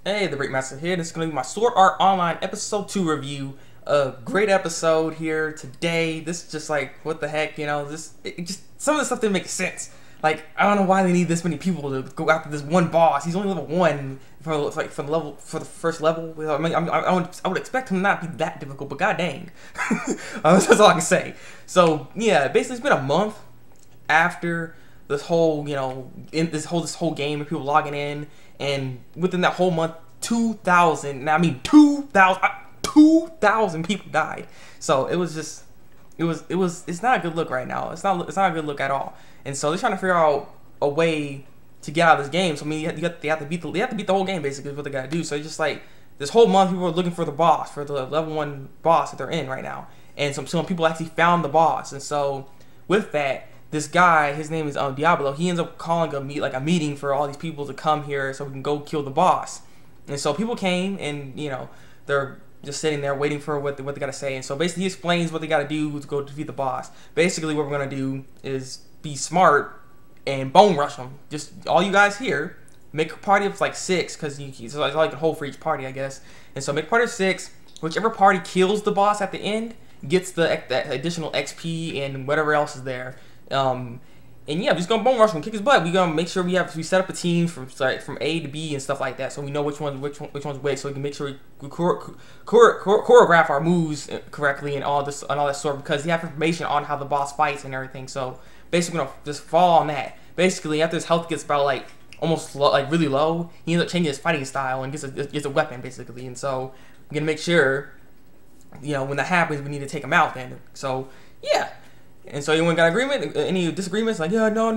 Hey, Thabreakmasta here. This is going to be my Sword Art Online Episode 2 review. A great episode here today. This is just like, what the heck, you know, some of the stuff didn't make sense. Like, I don't know why they need this many people to go after this one boss. He's only level 1 for the first level. I mean, I would expect him to not be that difficult, but god dang. That's all I can say. So, yeah, basically it's been a month after this whole, you know, this whole game of people logging in, and within that whole month, 2,000 people died. So it was just, it's not a good look right now. It's not a good look at all. And so they're trying to figure out a way to get out of this game. So I mean, they have to beat the whole game basically is what they gotta do. So it's just like this whole month people are looking for the boss, for the level 1 boss that they're in right now. And some people actually found the boss. And so with that, this guy, his name is Diablo, he ends up calling a meeting for all these people to come here so we can go kill the boss. And so people came, and you know, they're just sitting there waiting for what they gotta say. And so basically he explains what they gotta do to go defeat the boss. Basically what we're gonna do is be smart and bone rush them. Just all you guys here, make a party of like 6, because it's like a hole for each party, I guess. And so make a party of 6. Whichever party kills the boss at the end gets that additional XP and whatever else is there. And yeah, we're just gonna bone rush him, kick his butt. We're gonna make sure we set up a team from A to B and stuff like that, so we know which one's which, so we can make sure we choreograph our moves correctly and all that sort, because you have information on how the boss fights and everything. So basically, we're gonna just fall on that. Basically, after his health gets about like really low, he ends up changing his fighting style and gets a weapon basically. And so we're gonna make sure, you know, when that happens, we need to take him out then. So yeah. And so everyone got agreement? Any disagreements? Like, yeah, no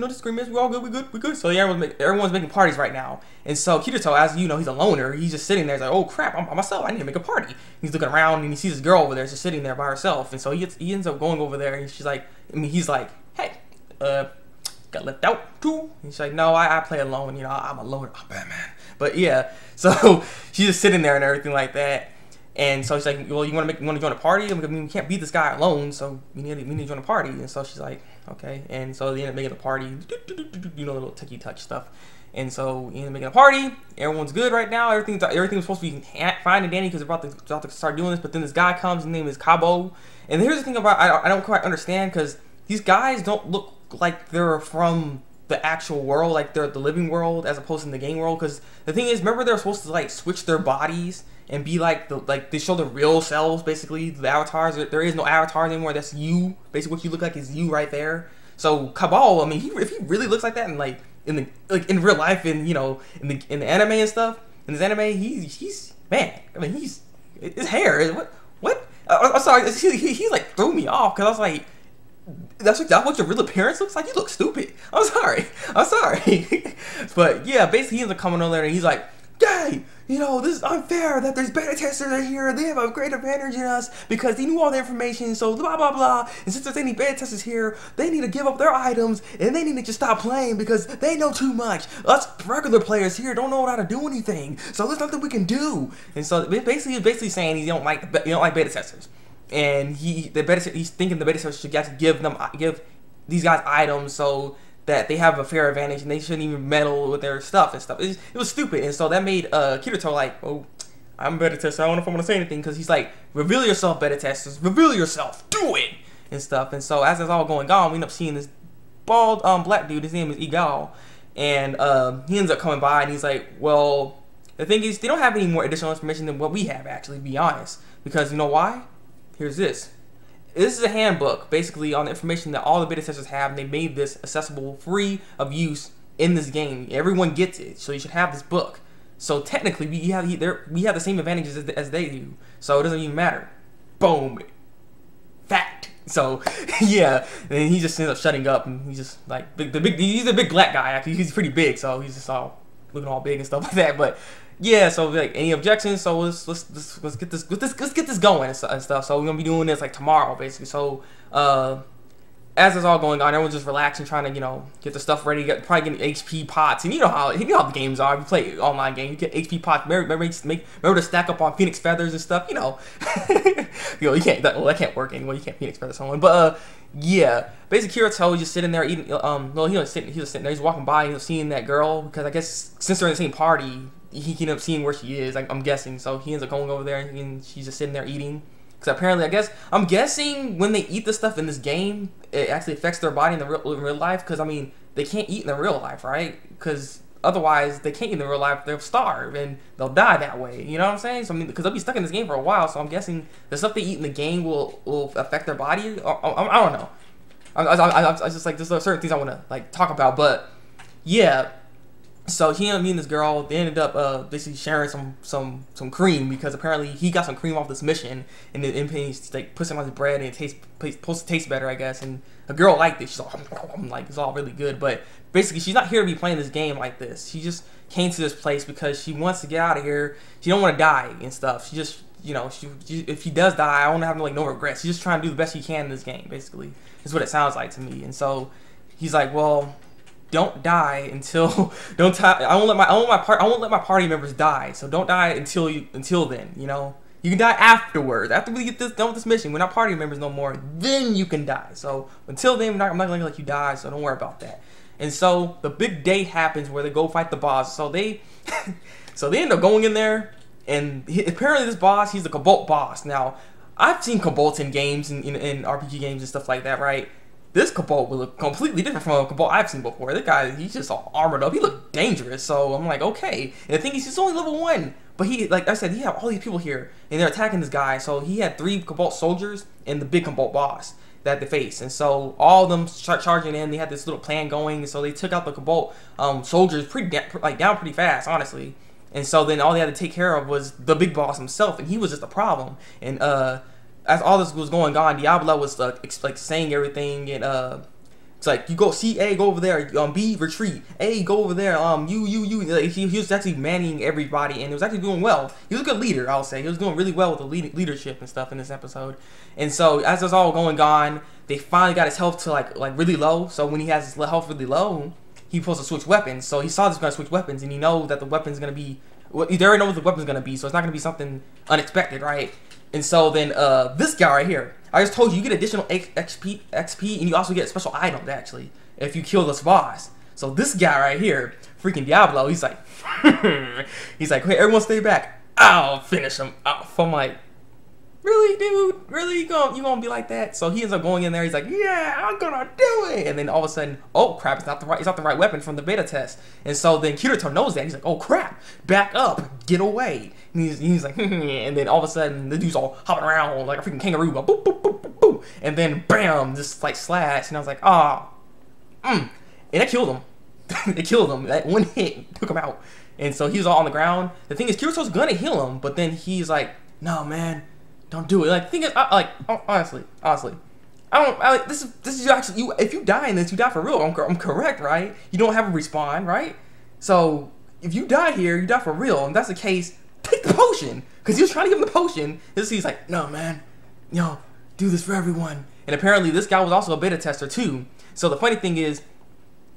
disagreements. We're all good. We good. So yeah, everyone's making parties right now. And so Kirito, as you know, he's a loner. He's just sitting there. He's like, oh crap, I'm by myself. I need to make a party. He's looking around and he sees this girl over there, just sitting there by herself. And so he ends up going over there, and he's like, hey, got left out too. And she's like, no, I play alone. You know, I'm a loner. I'm Batman. But yeah, so she's just sitting there and everything like that. And so she's like, well, you want to join a party? I mean, we can't beat this guy alone, so we need to join a party. And so she's like, okay. And so they end up making a party, you know, little ticky touch stuff. And so we end up making a party. Everyone's good right now. Everything's supposed to be fine and dandy because they're about to start doing this. But then this guy comes. His name is kobold. And here's the thing about I don't quite understand, because these guys don't look like they're from the actual world, like they're the living world as opposed to the game world. Because the thing is, remember, they're supposed to like switch their bodies and be like they show the real selves, basically the avatars. There is no avatars anymore. That's you. Basically, what you look like is you right there. So Cabal, I mean, if he really looks like that, and like in real life, and you know, in the anime and stuff, in this anime, he's man. I mean, his hair is what? I'm sorry, he like threw me off, because I was like, that's what your real appearance looks like? You look stupid. I'm sorry. But yeah, basically he ends up coming over there and he's like, hey, you know, this is unfair that there's beta testers are here. They have a great advantage in us because they knew all the information, so blah blah blah. And since there's any beta testers here, they need to give up their items and they need to just stop playing because they know too much. Us regular players here don't know how to do anything, so there's nothing we can do. And so basically saying he don't like beta testers. And he's thinking the beta testers should give these guys items so that they have a fair advantage, and they shouldn't even meddle with their stuff and stuff. It was stupid, and so that made Kirito like, oh, I'm a beta tester. I don't know if I want to say anything, because he's like, reveal yourself, beta testers, reveal yourself, do it, and stuff. And so as it's all going on, we end up seeing this bald black dude. His name is Egal, and he ends up coming by, and he's like, well, the thing is, they don't have any more additional information than what we have, actually, to be honest, because you know why? Here's this. This is a handbook, basically, on the information that all the beta testers have, and they made this accessible, free of use in this game. Everyone gets it, so you should have this book. So technically, we have the same advantages as they do, so it doesn't even matter. Boom. Fact. So yeah, and he just ends up shutting up, and he's just like he's a big black guy. Actually, he's pretty big, so he's just all looking all big and stuff like that. But yeah, so like, any objections? So let's get this going and stuff. So we're gonna be doing this like tomorrow, basically. So as it's all going on, everyone's just relaxing, trying to, you know, get the stuff ready. Probably getting HP pots, and you know how the games are. If you play online game, you get HP pots. Remember to stack up on Phoenix feathers and stuff. You know, you know, you can't. That can't work anyway. You can't Phoenix feather someone. But yeah, basically Kirito was just sitting there eating. No, he was sitting there. He's walking by and he was seeing that girl, because I guess since they're in the same party, he can end up seeing where she is. I'm guessing. So he ends up going over there, and she's just sitting there eating. Because apparently, I'm guessing when they eat the stuff in this game, it actually affects their body in the real life. Because I mean, they can't eat in the real life, right? Because otherwise, they can't eat in the real life. They'll starve and they'll die that way. You know what I'm saying? So I mean, because they'll be stuck in this game for a while. So I'm guessing the stuff they eat in the game will affect their body. I don't know. I just like there's certain things I want to like talk about, but yeah. So he ended up meeting this girl. They ended up basically sharing some cream because apparently he got some cream off this mission, and then he like puts it on his bread and it supposed to taste better, I guess. And a girl liked it. She's all like it's all really good, but basically she's not here to be playing this game like this. She just came to this place because she wants to get out of here. She don't want to die and stuff. She just if he does die, I want to have no regrets. She's just trying to do the best she can in this game. Basically, is what it sounds like to me. And so he's like, well, don't die until I won't let my party members die. So don't die until then. You know, you can die afterwards. After we get done with this mission, we're not party members no more. Then you can die. So until then, I'm not gonna let you die. So don't worry about that. And so the big day happens where they go fight the boss. So they end up going in there, and apparently this boss, he's the kobold boss. Now I've seen kobolds in games in RPG games and stuff like that, right? This kobold will look completely different from a kobold I've seen before. This guy, he's just all armored up. He looked dangerous. So I'm like, okay. And the thing is, he's only level 1. But he, like I said, he had all these people here, and they're attacking this guy. So he had 3 kobold soldiers and the big kobold boss that they faced. And so all of them start charging in. They had this little plan going. And so they took out the kobold soldiers down pretty fast, honestly. And so then all they had to take care of was the big boss himself, and he was just a problem. And as all this was going on, Diablo was like saying everything, and it's like, you go C, A, go over there, B, retreat, A, go over there, U. Like, he was actually manning everybody, and he was actually doing well. He was a good leader, I'll say. He was doing really well with the leadership and stuff in this episode. And so as this all going on, they finally got his health to like really low. So when he has his health really low, he's supposed to switch weapons. So he saw this guy switch weapons, and he knows that the weapon's gonna be, he already knows what the weapon's gonna be, so it's not gonna be something unexpected, right? And so then this guy right here, I just told you, you get additional XP, and you also get special items, actually, if you kill this boss. So this guy right here, freaking Diablo, he's like, he's like, hey, everyone stay back. I'll finish him off. I'm like, really, dude? Really? You gonna be like that? So he ends up going in there. He's like, yeah, I'm gonna do it. And then all of a sudden, oh crap! It's not the right weapon from the beta test. And so then Kirito knows that. He's like, oh crap! Back up! Get away! And he's like, and then all of a sudden, the dude's all hopping around like a freaking kangaroo, boop, boop, boop, boop, boop. And then bam, just like slash. And I was like, and that killed him. It killed him. That one hit took him out. And so he was all on the ground. The thing is, Kirito's gonna heal him, but then he's like, no, man. Don't do it. Like, the thing is, honestly, this is actually, if you die in this, you die for real. I'm correct, right? You don't have a respawn, right? So if you die here, you die for real. And that's the case, take the potion, because he was trying to give him the potion. He's like, no, man, do this for everyone. And apparently, this guy was also a beta tester too. So the funny thing is,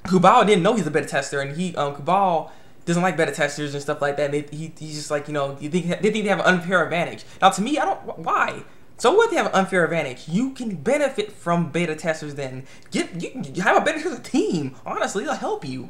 Kubao didn't know he's a beta tester, and Kubao doesn't like beta testers and stuff like that. And he's just like, they think they have an unfair advantage. Now, to me, why? So what? They have an unfair advantage. You can benefit from beta testers. Then you have a beta tester team. Honestly, they'll help you.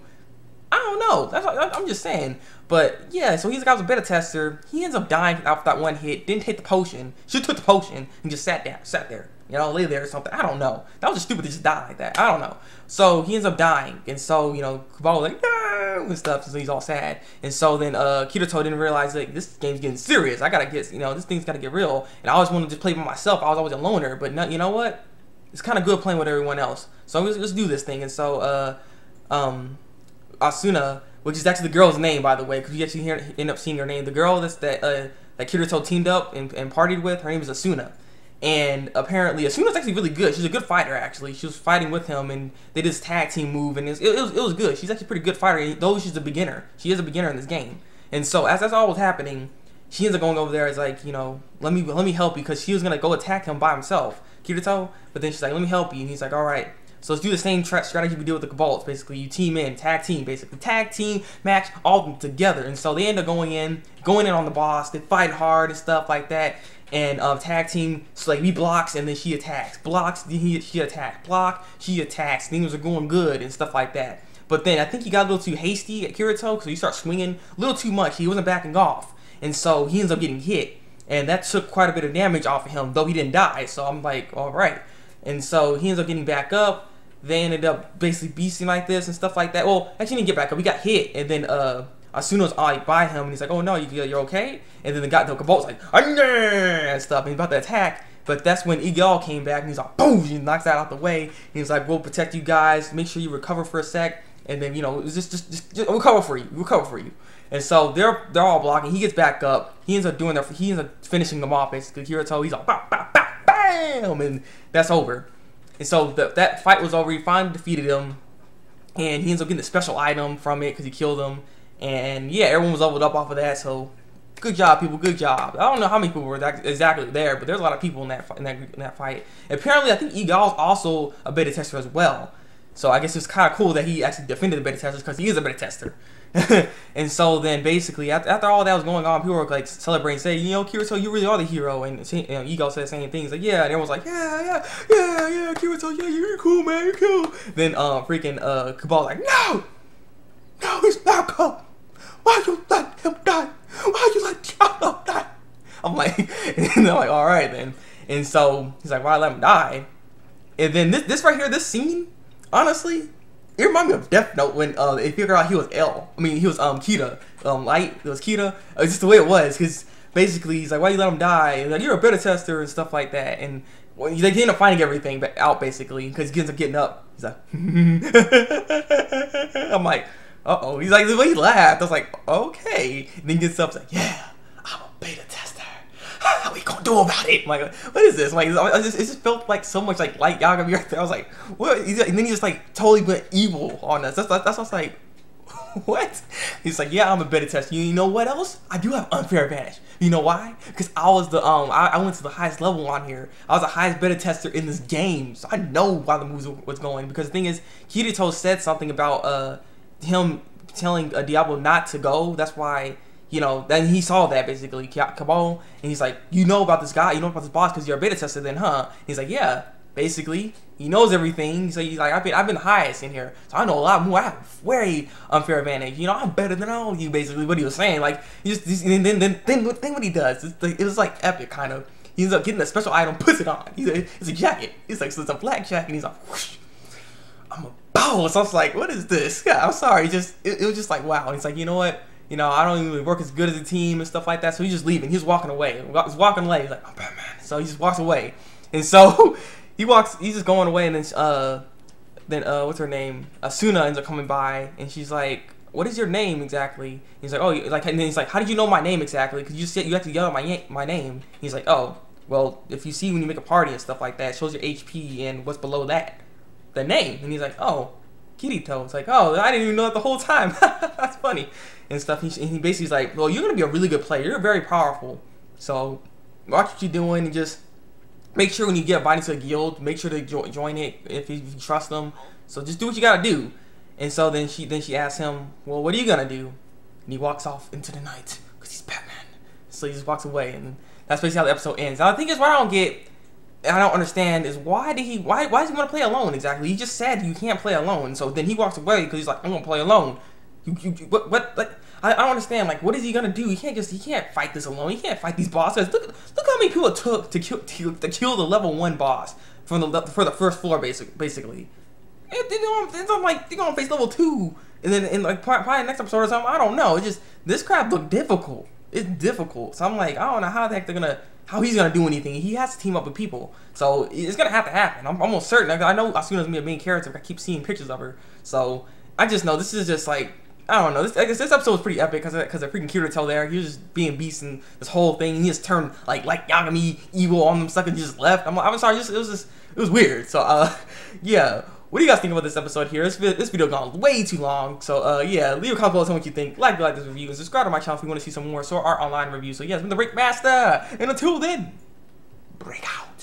I don't know. I'm just saying. But yeah, so he's a guy who's a beta tester. He ends up dying after that one hit. Didn't take the potion. Should have took the potion and just sat there. Lay there or something. I don't know. That was just stupid to just die like that. I don't know. So he ends up dying, and so Kubao was like, no, and stuff. So he's all sad, and so then Kirito didn't realize that this game's getting serious. I gotta get, this thing's gotta get real. And I always wanted to play by myself. I was always a loner, but you know what? It's kind of good playing with everyone else. So let's do this thing. And so Asuna, which is actually the girl's name, by the way, because you actually end up seeing her name. The girl that Kirito teamed up and partied with, her name is Asuna. And apparently, Asuna's actually really good. She's a good fighter, actually. She was fighting with him, and they did this tag team move, and it was good. She's actually a pretty good fighter, though she's a beginner. She is a beginner in this game. And so, as that's all was happening, she ends up going over there as like, let me help you, because she was going to go attack him by himself, Kirito. But then she's like, let me help you. And he's like, all right. So let's do the same strategy we did with the kobolds. Basically, you team in, tag team, basically. Tag team, match, all of them together. And so they end up going in on the boss. They fight hard and stuff like that. And tag team, so like he blocks and then she attacks. Blocks, she attacks. Block, she attacks. Things are going good and stuff like that. But then I think he got a little too hasty at Kirito because he started swinging a little too much. He wasn't backing off. And so he ends up getting hit. And that took quite a bit of damage off of him, though he didn't die. So I'm like, all right. And so he ends up getting back up. They ended up basically beasting like this and stuff like that. Well, actually, he didn't get back up. He got hit. And then Asuna's like by him. And he's like, oh, no, you're okay? And then the kobold's like, and stuff. And he's about to attack. But that's when Eagle came back. And he's like, boom. He knocks that out the way. He's like, we'll protect you guys. Make sure you recover for a sec. And then, you know, it's just we'll cover for you. We'll cover for you. And so they're all blocking. He gets back up. He ends up finishing them off basically. Kirito, he's like, bam, and that's over. And so that fight was over. He finally defeated him, and he ends up getting a special item from it because he killed him. And yeah, everyone was leveled up off of that. So good job, people. Good job. I don't know how many people were exactly there, but there's a lot of people in that fight. And apparently, I think Eagle is also a beta tester as well. So I guess it's kind of cool that he actually defended the beta testers because he is a beta tester. And so then basically after all that was going on, people were like celebrating, saying, you know, Kirito, you really are the hero. And you know, Ego said the same things, like, yeah, and everyone was like, yeah, Kirito, yeah, you're cool, man, you're cool. Then freaking Kobold like, no, he's not cool. Why you let him die? Why you let Choco die? I'm like, and I'm like, all right then. And so he's like, why let him die? And then this right here, this scene, honestly, it reminded me of Death Note when they figured out he was he was Kita. Light, it was Kita. It's just the way it was, because basically he's like, why you let him die? And like, you're a beta tester and stuff like that. And when they end up finding everything out basically, because he ends up getting up. He's like, I'm like, uh-oh. He's like, the way he laughed, I was like, okay. And then he gets up, he's like, yeah, I'm a beta tester. What we gonna do about it? I'm like, what is this? Like, it just felt like so much like Light Yagami right there. I was like, what? And then he just like totally went evil on us. That's what I was like, what? He's like, yeah, I'm a beta tester. You know what else? I do have unfair advantage. You know why? Because I was the I went to the highest level on here. I was the highest beta tester in this game, so I know why the moves was going. Because the thing is, Kirito said something about him telling Diablo not to go. That's why. You know, then he saw that basically, Kobold, and he's like, you know about this guy, you know about this boss because you're a beta tester then, huh? And he's like, yeah, basically, he knows everything. So he's like, I've been the highest in here, so I know a lot more. I have a very unfair advantage. You know, I'm better than all of you, basically, what he was saying. Like, then what he does, it was like epic, kind of. He ends up getting a special item, puts it on. It's a jacket. It's like, so it's a black jacket, and he's like, whoosh, I'm a boss. So I was like, what is this? Yeah, I'm sorry, it was just like, wow. And he's like, you know what? You know, I don't even work as good as a team and stuff like that. So he's just leaving. He's walking away. He's walking away. He's like, I'm Batman. So he just walks away. And so he's just going away. And then what's her name? Asuna ends up coming by, and she's like, what is your name exactly? He's like, oh, like, and then he's like, how did you know my name exactly? Because you said you have to yell out my name. He's like, oh, well, if you see when you make a party and stuff like that, it shows your HP and what's below that, the name. And he's like, oh, Kirito. It's like, oh, I didn't even know that the whole time. That's funny. And stuff. And he basically's like, well, you're going to be a really good player. You're very powerful. So watch what you're doing and just make sure when you get invited to a guild, make sure to join it if you trust them. So just do what you got to do. And so then she asks him, well, what are you going to do? And he walks off into the night because he's Batman. So he just walks away. And that's basically how the episode ends. Now, the thing is, what I don't understand is why does he want to play alone exactly? He just said you can't play alone. So then he walks away because he's like, I'm going to play alone. What? Like, I don't understand. Like, what is he gonna do? He can't fight this alone. He can't fight these bosses. Look how many people it took to kill the level 1 boss for the first floor, basically. It's like they're gonna face level 2, and then in like probably next episode or something. I don't know. It's just this crap looked difficult. It's difficult. So I'm like, I don't know how the heck how he's gonna do anything. He has to team up with people, so it's gonna have to happen. I'm almost certain. I know Asuna's gonna be a main character. I keep seeing pictures of her, so I just know this is just like. I don't know. I guess this episode was pretty epic because of freaking Kirito there. He was just being beast in this whole thing. And he just turned like Yagami evil on them, stuck and just left. I'm sorry. It was weird. So yeah. What do you guys think about this episode here? This video gone way too long. So yeah, leave a comment below, tell me what you think. Like this review and subscribe to my channel if you want to see some more Sword Art Online reviews. So yeah, it's been the Thabreakmasta, and until then, break out.